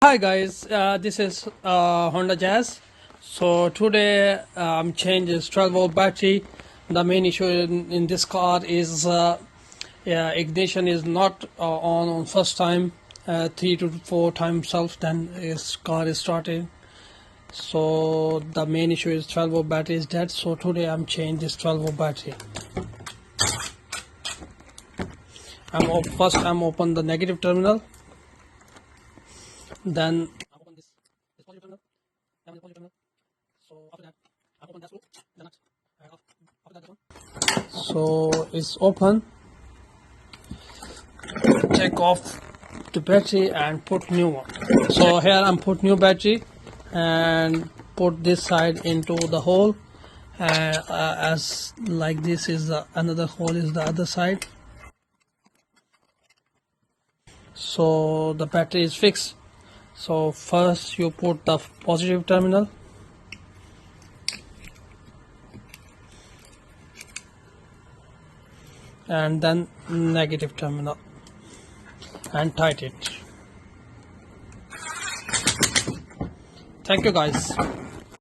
Hi guys, this is Honda Jazz. So today I'm changing 12-volt battery. The main issue in this car is ignition is not on first time, 3 to 4 times self, then his car is starting. So the main issue is 12-volt battery is dead. So today I'm changing this 12-volt battery. First I'm open the negative terminal, then I open this positive terminal, then the positive terminal. So after that, I open that screw, the nut, and after that this one. So it's open. Take off the battery and put new one. So here I'm put new battery and put this side into the hole, and as like this is another hole is the other side. So the battery is fixed. So first you put the positive terminal, and then negative terminal, and tight it. Thank you guys.